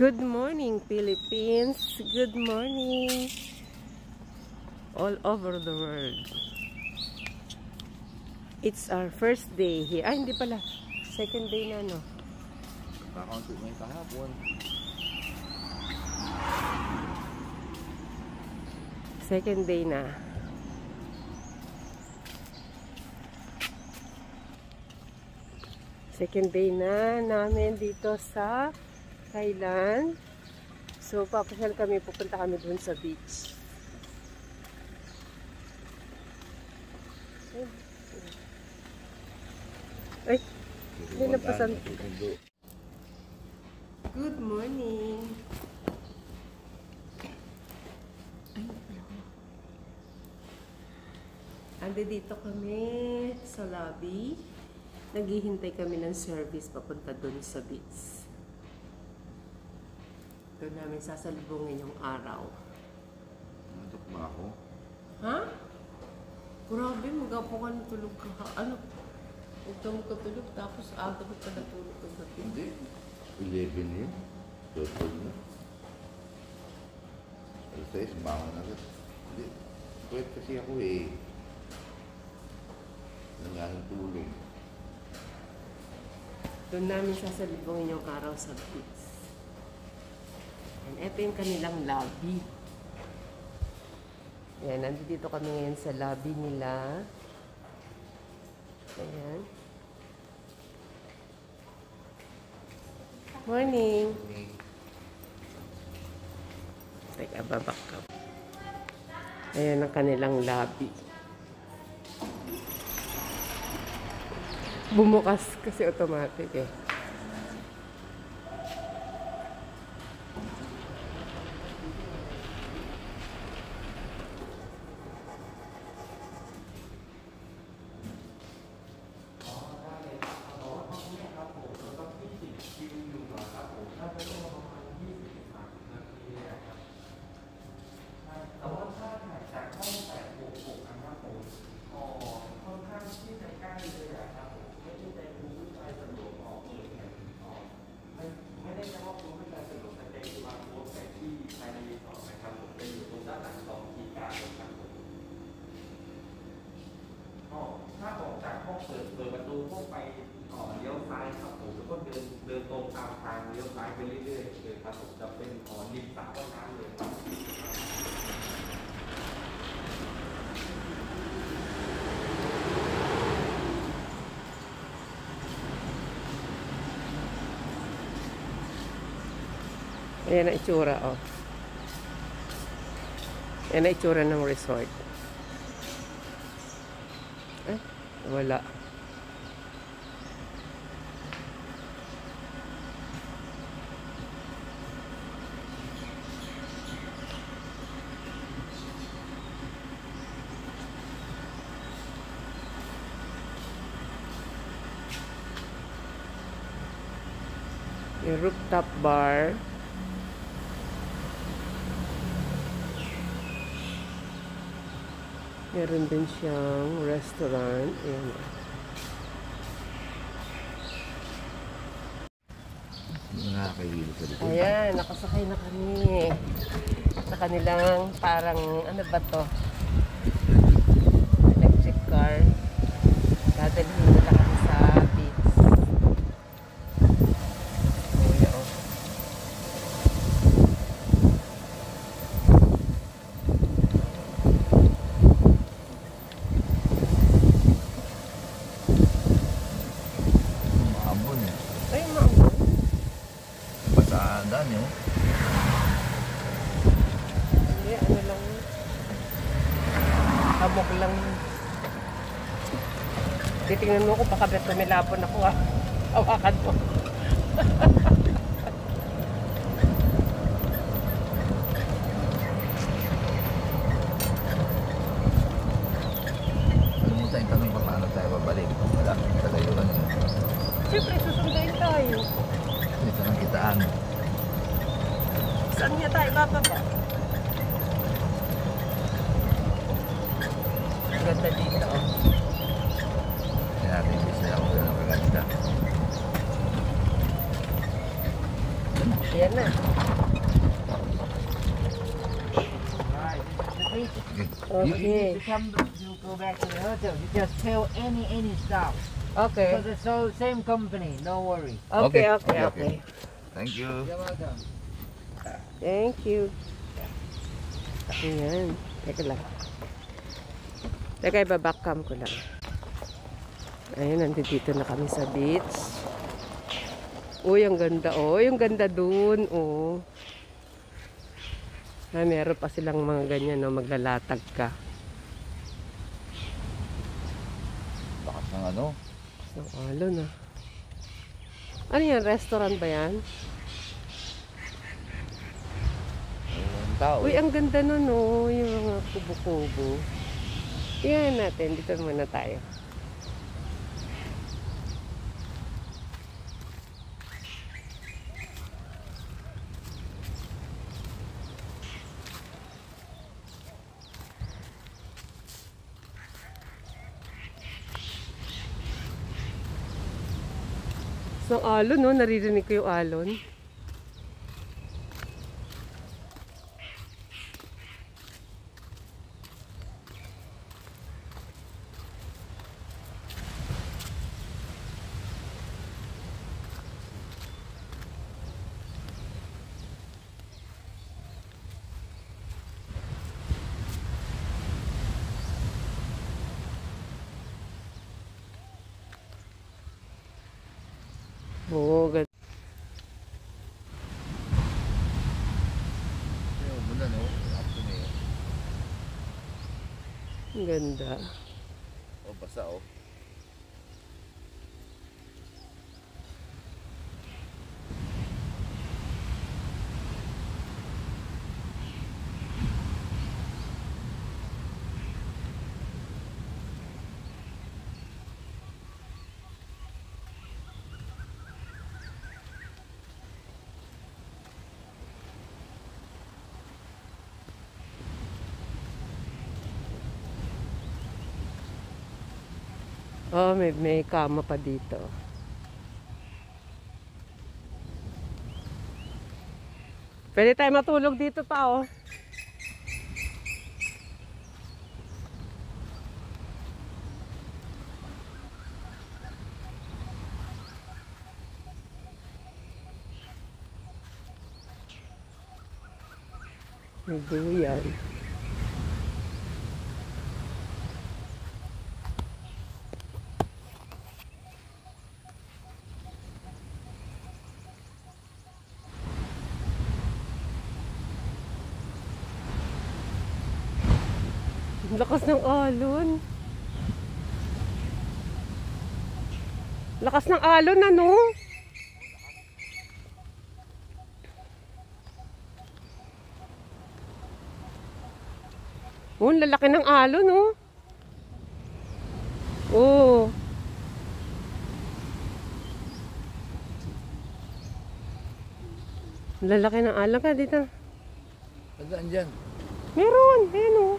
Good morning, Philippines. Good morning. All over the world. It's our first day here. Ay, hindi pala. Second day na, no? Kakaunti mo yung kahapon. Second day na. Second day na namin dito sa Thailand. So, papasyal kami, pupunta kami dun sa beach. Ay, hindi napasan. Good morning. Ay, ande dito kami sa lobby. Naghihintay kami ng service papunta dun sa beach. Doon namin sasalubungin yung araw. Natok ba ako? Ha? Grabe, magapo ka natulog ka. Ano? Huwag ka magkatulog tapos aga ka natulog ka gabi. Hindi. 11 yun. Tutulog na. Alas 6, bangon agad. Hindi. Kuwet kasi ako eh. Nangyayang tulog. Doon namin sasalubungin yung araw sa beach. And ito yung kanilang lobby. Ayan, nandito kami ngayon sa lobby nila. Ayan. Morning. Teka, babak ka. Ayan ang kanilang lobby. Bumukas kasi automatic eh.ถ้าออกจากห้องเปิดประตูห้องไปเลี้ยวซ้ายครับผมแล้วก็เดินตรงตามทางเลี้ยวซ้ายไปเรื่อยๆเลยครับผมจะเป็นริมสระว่ายน้ำเลยครับ Ayan ang itsura, oh. Ayan ang itsura ng resort. Eh, wala. Yung rooftop bar. Meron din siyang restaurant. Ayan. Nakakahilo sa likod. Ayan, nakasakay na kami. Sa kanilang parang, ano ba to? Electric car. Dadalhin nila kami sa beach. Ayan, oh. Ay, maambon. Pasaan yun. Hindi, ano lang. Hamok lang. Titingnan mo ko, baka beto may lapon ako ah. Hawakan mo. Alam mo tayong tanong pa paano tayo babalik. Wala, talayuan yun. Siyempre, susundayin tayo. Dito ng kitaan. Saan niya tayo bababa? Ganda dito, oh. Kaya natin bisa ako ng kaganda. Ayan na. Right. The beach. Okay. You come you go back to the hotel. You just tell any staff. Okay. Because it's all same company. Don't worry. Okay, Okay, okay, okay. Thank you. You're welcome. Thank you. Ayan. Teka lang. Teka, ibabackcam ko lang. Ayan, nandito na kami sa beach. Uy, ang ganda. Oh, yung ganda dun. Oh. Ah, meron pa silang mga ganyan, no? Maglalatag ka. Bakas ng ano? So, alon na. Ano yan? Restaurant ba yan? Ang tao. Uy, ang ganda nun, oh. Yung mga kubo-kubo. Tingnan natin. Dito muna tayo. So, alon, no? Naririnig ko yung alon. Oo, ganda. Ayaw mo na, no? After na yun. Ang ganda. Oh, basa, oh. Oh, may kama pa dito. Pwede tayo matulog dito pa, oh. May duyan. Ang lakas ng alon. Lakas ng alon, ano? Oh, ang lalaki ng alon, oh. Oh. Ang lalaki ng alon ka dito. Saan dyan? Meron, ayan, oh.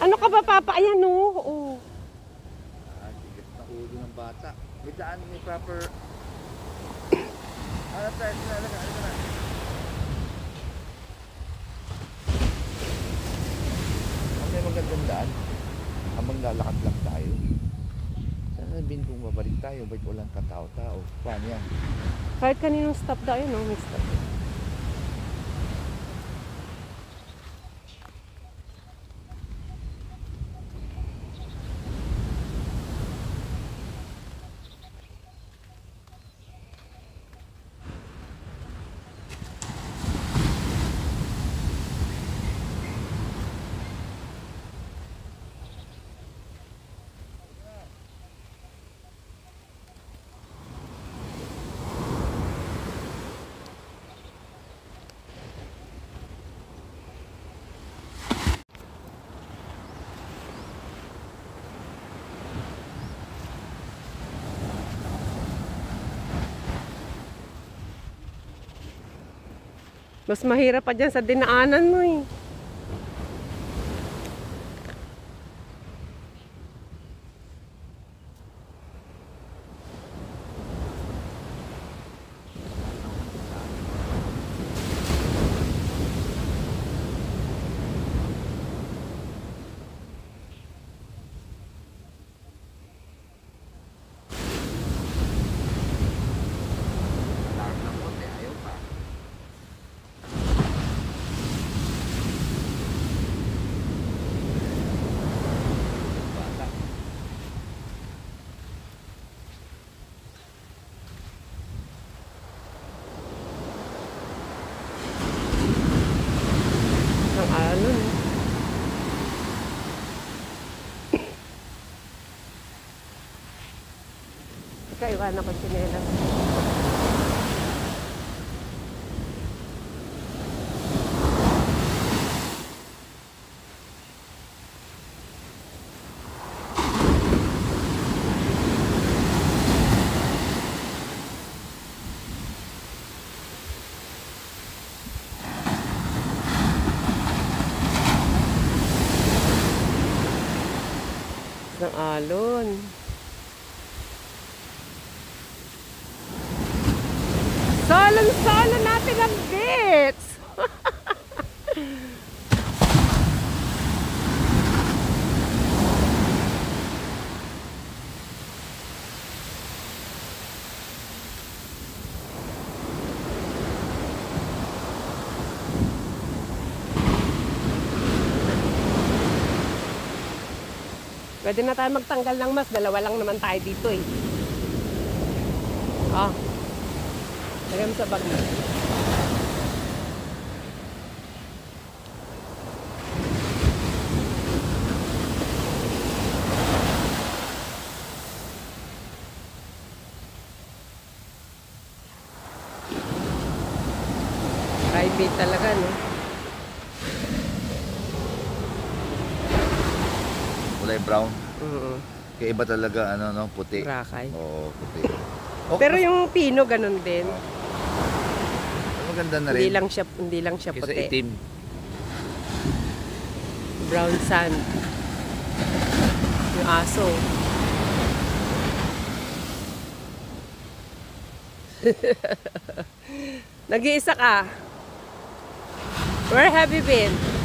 Ano ka ba, Papa? Ayan, oh. Oh. Ah, tigas na ulo ng bata. May daan, may proper... Ano tayo? Ano na? May magandang daan. Habang lalakad lang tayo. Sana sabihin kung babalik tayo, ba't walang katao-tao? Paano yan? Kahit kaninong stop daw, ayan, oh. May stop. Mas mahirap pa dyan sa dinaanan mo, eh. Teka, iwanan ko sinelas. Ng alon. Salon-salon natin ang bits! Pwede na tayo magtanggal ng mas. Dalawa lang naman tayo dito eh. Ah. Lagay mo sa bag mo. Private talaga, no? Kulay brown. Oo. Kaya iba talaga, ano, no? Puti. Rakay. Oo, puti. Oh, Pero yung pino, ganun din. maganda na rin. Hindi lang siya Kaysa puti. itim. Brown sand. Yung aso. Nag-iisa ka. Where have you been?